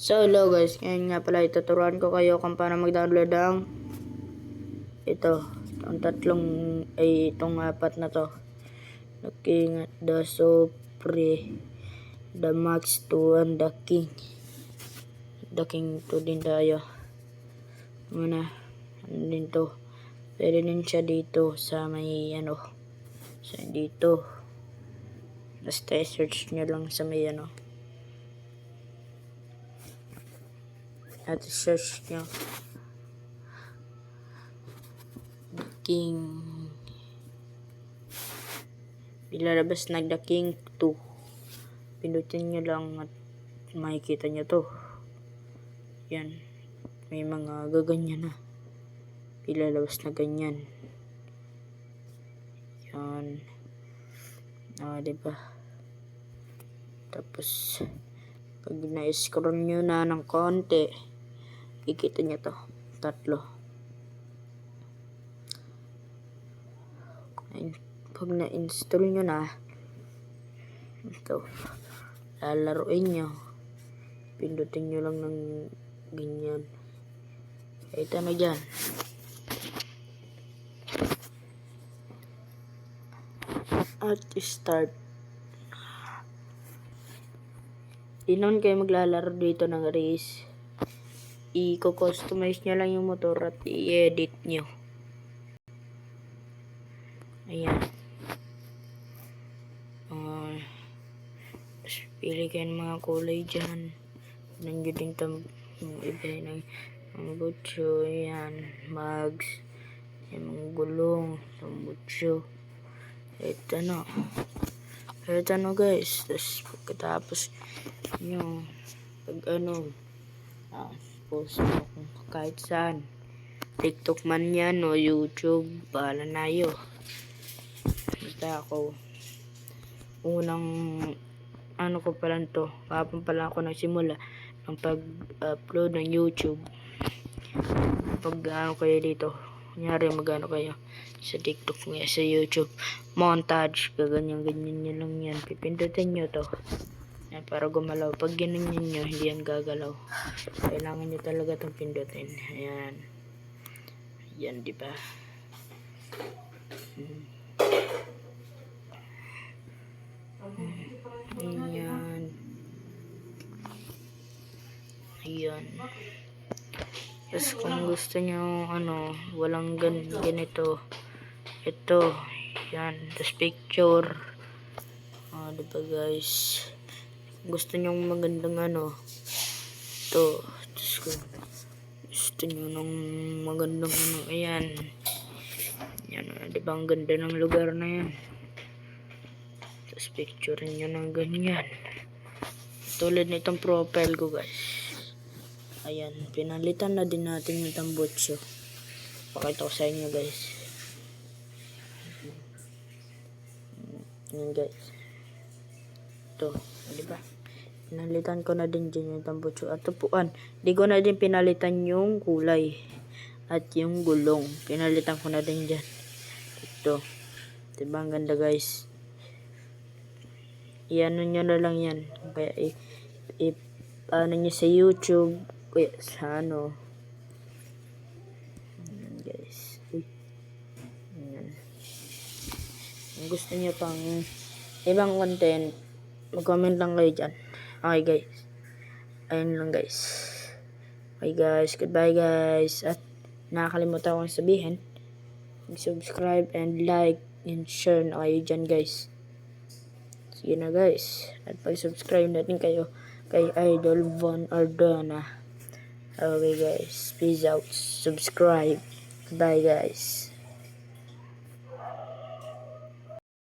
So hello guys, ngayon nga pala ituturuan ko kayo kung paano mag-download ng itong apat na to. The King, the Sopre, the Max 2, and the King. The King 2 din tayo. Muna, ano din to. Pwede din siya dito sa may sa dito. Basta search nyo lang sa may at search nyo The King. Ilalabas na The King 2. Pindutin nyo lang at makikita nyo to. Yan, may mga gaganyan na. Ilalabas na ganyan. Yan. Diba? Tapos pag na-scroll nyo na ng konti, kikita nyo to. 3. Pag na-install nyo na, ito, lalaruin nyo. Pindutin nyo lang ng ganyan. Ito na dyan. At start. Di naman kayo maglalaro dito ng race. I-customize nyo lang yung motor at i-edit nyo. Ayan. Pili kayo ng mga kulay dyan. Nandiyo din iba ng butso. Ayan. Mags. Ayan, mga gulong. Butso. Ito na guys. Tapos pagkatapos nyo post mo kung kahit saan, TikTok man yan o YouTube, bahala na yun. Basta ako unang ko pala to, kapag pala ako nagsimula ng pag-upload ng YouTube. Pag kayo dito, kunyari magano kayo sa TikTok nga, sa YouTube, montage, ganyan nyo lang yan, pipindutin nyo to yan, para gumalaw. Pag ganyan nyo, hindi yan gagalaw. Kailangan nyo talaga itong pindutin. Ayan. Ayan, diba? Ayan. Ayan. Tapos kung gusto nyo, walang ganito, ito, yan, tapos picture. Diba guys? Gusto nyo magandang ito, tapos kung gusto nyo ng magandang ayan. Yan, diba ang ganda ng lugar na yan? Tapos picture nyo ng ganyan. Tulad nitong profile ko guys. Ayan, pinalitan na din natin yung tambutso. Pakita ko sa inyo guys. Ayan guys. Ito, diba? Pinalitan ko na din dyan yung tambutso at upuan. Di ko na din pinalitan yung kulay at yung gulong. Pinalitan ko na din dyan. Ito. Diba ang ganda guys? Iano nyo na lang yan. Kaya paano nyo sa YouTube. Kaya sa Ayan guys. Ayan. Kung gusto nyo pang ibang content, mag-comment lang kayo dyan. Okay guys. Ayun lang guys. Okay guys. Goodbye guys. At nakakalimutan akong sabihin, mag-subscribe and like and share na kayo dyan guys. Sige na guys. At pag-subscribe natin kayo kay Idol Von Ardona. Okay guys. Peace out. Subscribe. Bye guys.